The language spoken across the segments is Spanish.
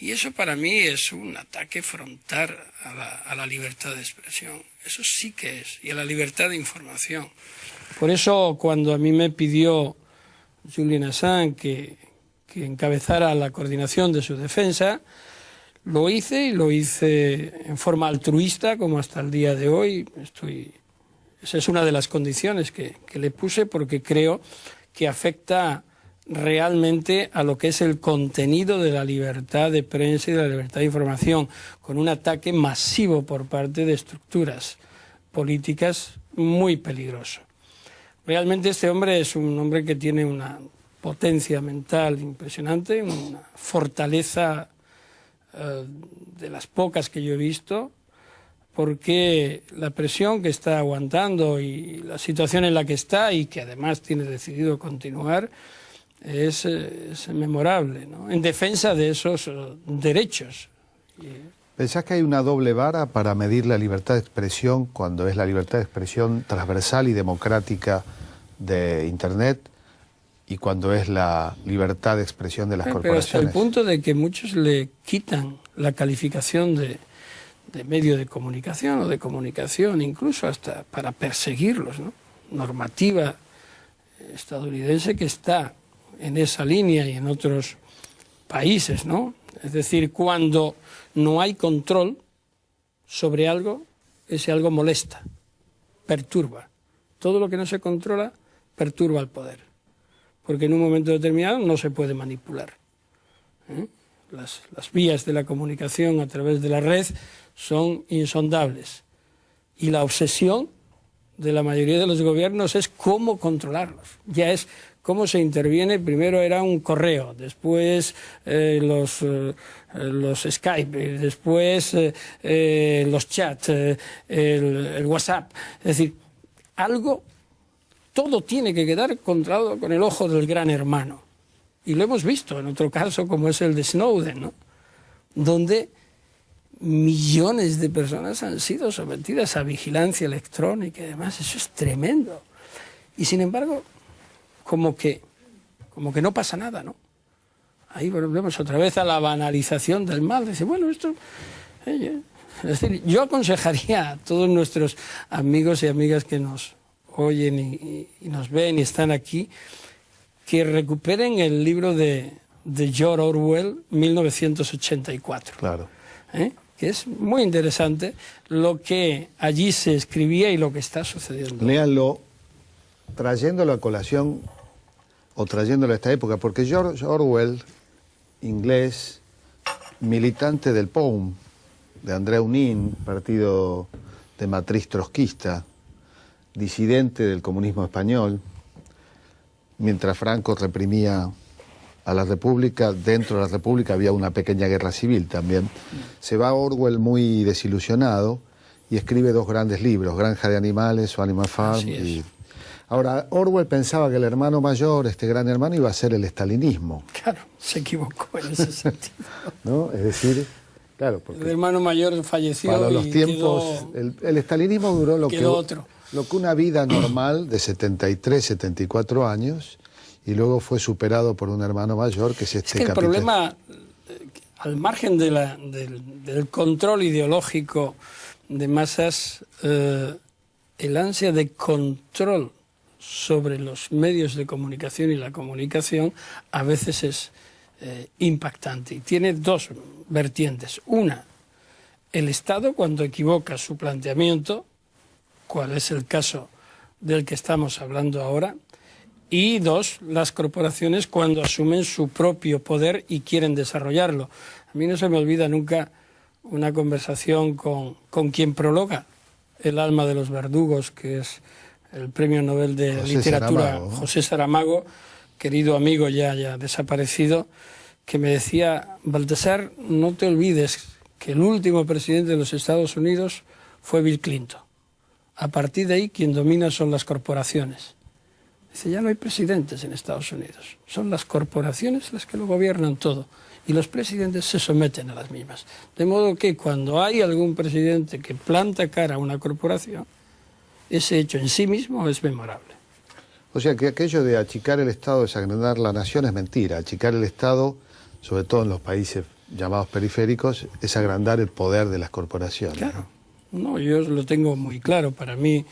Y eso para mí es un ataque frontal a la libertad de expresión. Eso sí que es, y a la libertad de información. Por eso cuando a mí me pidió Julian Assange que encabezara la coordinación de su defensa, lo hice, y lo hice en forma altruista, como hasta el día de hoy. Esa es una de las condiciones que le puse, porque creo que afecta realmente a lo que es el contenido de la libertad de prensa y de la libertad de información, con un ataque masivo por parte de estructuras políticas muy peligroso. Realmente este hombre es un hombre que tiene una potencia mental impresionante, una fortaleza de las pocas que yo he visto, porque la presión que está aguantando y la situación en la que está, y que además tiene decidido continuar, es memorable, ¿no?, en defensa de esos derechos. ¿Pensás que hay una doble vara para medir la libertad de expresión cuando es la libertad de expresión transversal y democrática de Internet y cuando es la libertad de expresión de las corporaciones? Pero hasta el punto de que muchos le quitan la calificación de medio de comunicación o de comunicación, incluso hasta para perseguirlos, ¿no? Normativa estadounidense que está en esa línea y en otros países, ¿no? Es decir, cuando no hay control sobre algo, ese algo molesta, perturba. Todo lo que no se controla perturba al poder, porque en un momento determinado no se puede manipular. Las vías de la comunicación a través de la red son insondables, y la obsesión de la mayoría de los gobiernos es cómo controlarlos. Ya es cómo se interviene. Primero era un correo, después los Skype, después los chats, el WhatsApp. Es decir, todo tiene que quedar controlado con el ojo del gran hermano. Y lo hemos visto en otro caso, como es el de Snowden, ¿no?, donde millones de personas han sido sometidas a vigilancia electrónica y demás. Eso es tremendo. Y sin embargo, como que no pasa nada, ¿no? Ahí volvemos otra vez a la banalización del mal. Dice, bueno, esto... Es decir, yo aconsejaría a todos nuestros amigos y amigas que nos oyen y nos ven y están aquí, que recuperen el libro de George Orwell, 1984. Claro. Que es muy interesante lo que allí se escribía y lo que está sucediendo. Léanlo trayéndolo a colación o trayéndolo a esta época, porque George Orwell, inglés, militante del POUM, de Andreu Nin, partido de matriz trotskista, disidente del comunismo español, mientras Franco reprimía a la República, dentro de la República había una pequeña guerra civil también. Se va Orwell muy desilusionado y escribe dos grandes libros, Granja de Animales o Animal Farm. Ahora, Orwell pensaba que el hermano mayor, este gran hermano, iba a ser el estalinismo. Claro, se equivocó en ese sentido. ¿No? Es decir, claro, porque el hermano mayor falleció para los y tiempos, el estalinismo duró lo que una vida normal de 73, 74 años, y luego fue superado por un hermano mayor, que es este el problema, al margen del control ideológico de masas, el ansia de control sobre los medios de comunicación y la comunicación a veces es impactante, y tiene dos vertientes. Una, el Estado cuando equivoca su planteamiento, cuál es el caso del que estamos hablando ahora, y dos, las corporaciones cuando asumen su propio poder y quieren desarrollarlo. A mí no se me olvida nunca una conversación con quien prologa El alma de los verdugos, que es el Premio Nobel de Literatura, Saramago, ¿no? José Saramago, querido amigo ya desaparecido, que me decía, Baltasar, no te olvides que el último presidente de los Estados Unidos fue Bill Clinton. A partir de ahí, quien domina son las corporaciones. Dice, ya no hay presidentes en Estados Unidos, son las corporaciones las que lo gobiernan todo, y los presidentes se someten a las mismas. De modo que cuando hay algún presidente que planta cara a una corporación, ese hecho en sí mismo es memorable. O sea, que aquello de achicar el Estado, desagrandar la nación es mentira. Achicar el Estado, sobre todo en los países llamados periféricos, es agrandar el poder de las corporaciones. Claro. No, yo lo tengo muy claro. Para mí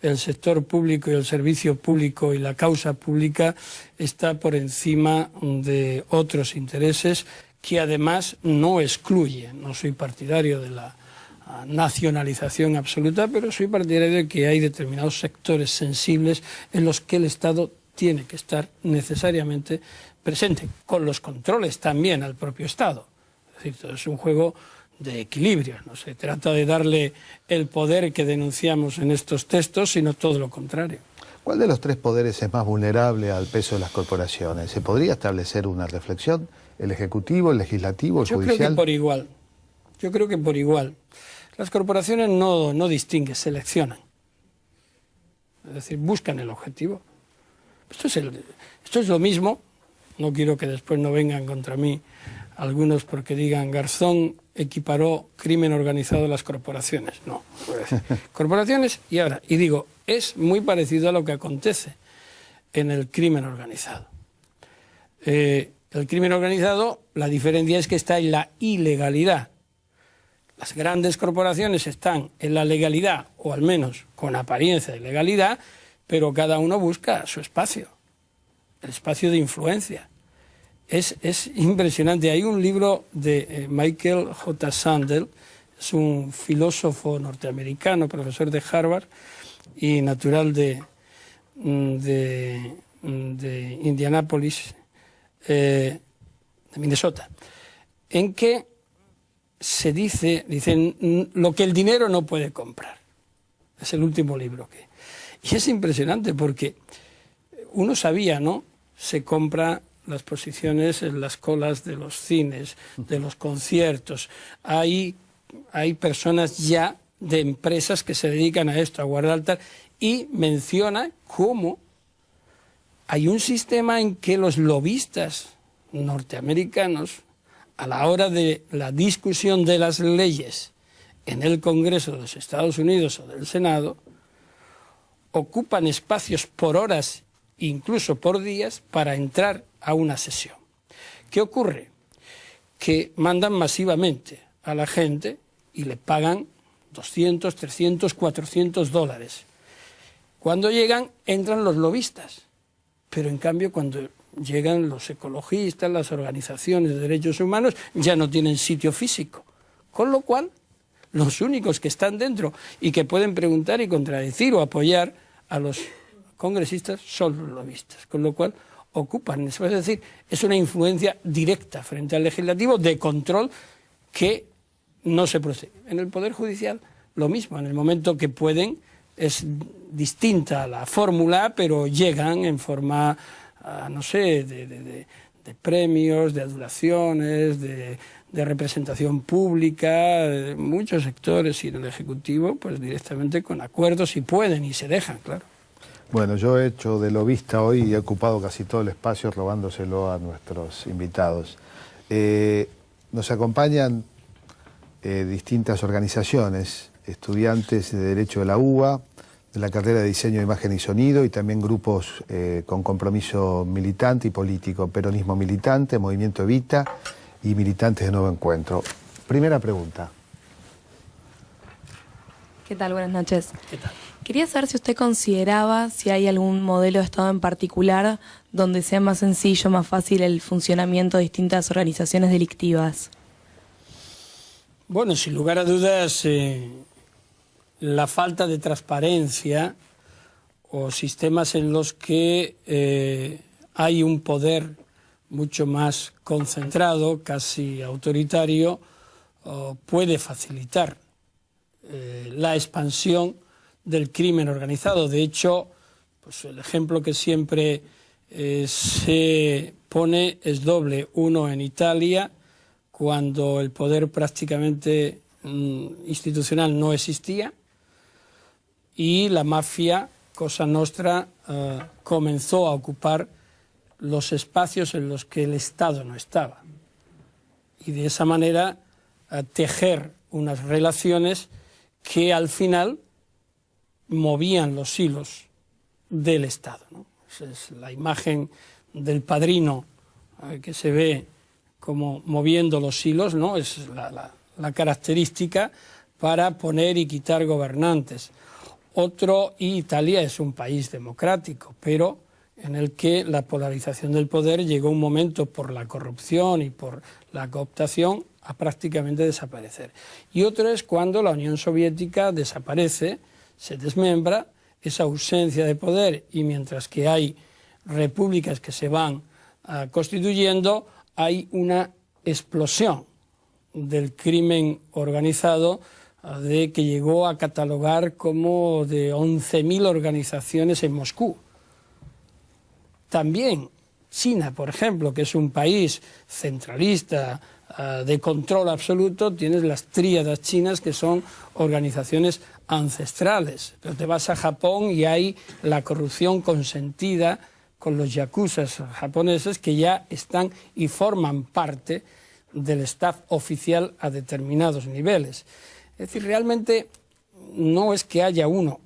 el sector público y el servicio público y la causa pública está por encima de otros intereses que además no excluye. No soy partidario de la nacionalización absoluta, pero soy partidario de que hay determinados sectores sensibles en los que el Estado tiene que estar necesariamente presente, con los controles también al propio Estado. Es decir, todo es un juego de equilibrio. No se trata de darle el poder que denunciamos en estos textos, sino todo lo contrario. ¿Cuál de los tres poderes es más vulnerable al peso de las corporaciones? ¿Se podría establecer una reflexión? ¿El Ejecutivo, el Legislativo, el Judicial? Yo creo que por igual. Yo creo que por igual. Las corporaciones no distinguen, seleccionan. Es decir, buscan el objetivo. Esto es lo mismo. No quiero que después no vengan contra mí algunos porque digan Garzón equiparó crimen organizado a las corporaciones. No. Corporaciones y digo, es muy parecido a lo que acontece en el crimen organizado. El crimen organizado, la diferencia es que está en la ilegalidad. Las grandes corporaciones están en la legalidad, o al menos con apariencia de legalidad, pero cada uno busca su espacio, el espacio de influencia. Es impresionante. Hay un libro de Michael J. Sandel, es un filósofo norteamericano, profesor de Harvard y natural de Indianápolis, de Minnesota, en que se dicen lo que el dinero no puede comprar. Es el último libro que... Y es impresionante porque uno sabía, ¿no? Se compra las posiciones en las colas de los cines, de los conciertos. Hay personas ya de empresas que se dedican a esto, a guardar tal, y menciona cómo hay un sistema en que los lobistas norteamericanos, a la hora de la discusión de las leyes en el Congreso de los Estados Unidos o del Senado, ocupan espacios por horas, incluso por días, para entrar a una sesión. ¿Qué ocurre? Que mandan masivamente a la gente y le pagan 200, 300, 400 dólares. Cuando llegan, entran los lobistas, pero en cambio cuando llegan los ecologistas, las organizaciones de derechos humanos, ya no tienen sitio físico. Con lo cual, los únicos que están dentro y que pueden preguntar y contradecir o apoyar a los congresistas son los lobistas. Con lo cual, ocupan, es decir, es una influencia directa frente al legislativo de control que no se procede. En el Poder Judicial, lo mismo. En el momento que pueden, es distinta la fórmula, pero llegan en forma, no sé, de premios, de adulaciones, de representación pública, de muchos sectores, y en el Ejecutivo, pues directamente con acuerdos, y pueden y se dejan, claro. Bueno, yo he hecho de lobista hoy y he ocupado casi todo el espacio robándoselo a nuestros invitados. Nos acompañan distintas organizaciones, estudiantes de Derecho de la UBA, de la carrera de Diseño de Imagen y Sonido, y también grupos con compromiso militante y político, Peronismo Militante, Movimiento Evita y Militantes de Nuevo Encuentro. Primera pregunta. ¿Qué tal? Buenas noches. ¿Qué tal? Quería saber si usted consideraba si hay algún modelo de Estado en particular donde sea más sencillo, más fácil el funcionamiento de distintas organizaciones delictivas. Bueno, sin lugar a dudas, la falta de transparencia o sistemas en los que hay un poder mucho más concentrado, casi autoritario, puede facilitar la expansión del crimen organizado. De hecho, pues el ejemplo que siempre se pone es doble. Uno en Italia, cuando el poder prácticamente institucional no existía, y la mafia Cosa Nostra comenzó a ocupar los espacios en los que el Estado no estaba. Y de esa manera tejer unas relaciones que al final movían los hilos del Estado, ¿no? Esa es la imagen del Padrino que se ve como moviendo los hilos, ¿no? Es la característica para poner y quitar gobernantes. Y Italia es un país democrático, pero en el que la polarización del poder llegó un momento por la corrupción y por la cooptación a prácticamente desaparecer. Y otro es cuando la Unión Soviética desaparece, se desmembra, esa ausencia de poder, y mientras que hay repúblicas que se van constituyendo, hay una explosión del crimen organizado que llegó a catalogar como de 11.000 organizaciones en Moscú. También China, por ejemplo, que es un país centralista, de control absoluto, tienes las tríadas chinas, que son organizaciones ancestrales. Pero te vas a Japón y hay la corrupción consentida con los yakuzas japoneses, que ya están y forman parte del staff oficial a determinados niveles. Es decir, realmente no es que haya uno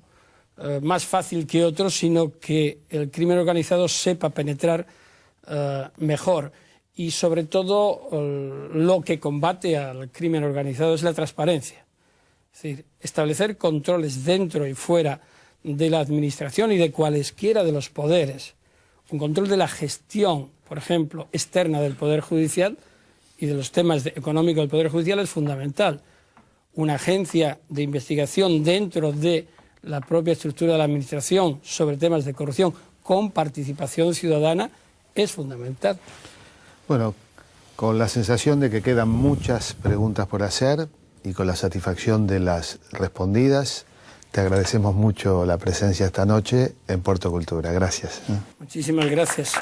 más fácil que otro, sino que el crimen organizado sepa penetrar mejor. Y sobre todo lo que combate al crimen organizado es la transparencia. Es decir, establecer controles dentro y fuera de la administración y de cualesquiera de los poderes. Un control de la gestión, por ejemplo, externa del Poder Judicial y de los temas económicos del Poder Judicial es fundamental. Una agencia de investigación dentro de la propia estructura de la administración sobre temas de corrupción con participación ciudadana es fundamental. Bueno, con la sensación de que quedan muchas preguntas por hacer y con la satisfacción de las respondidas, te agradecemos mucho la presencia esta noche en Puerto Cultura. Gracias. Muchísimas gracias.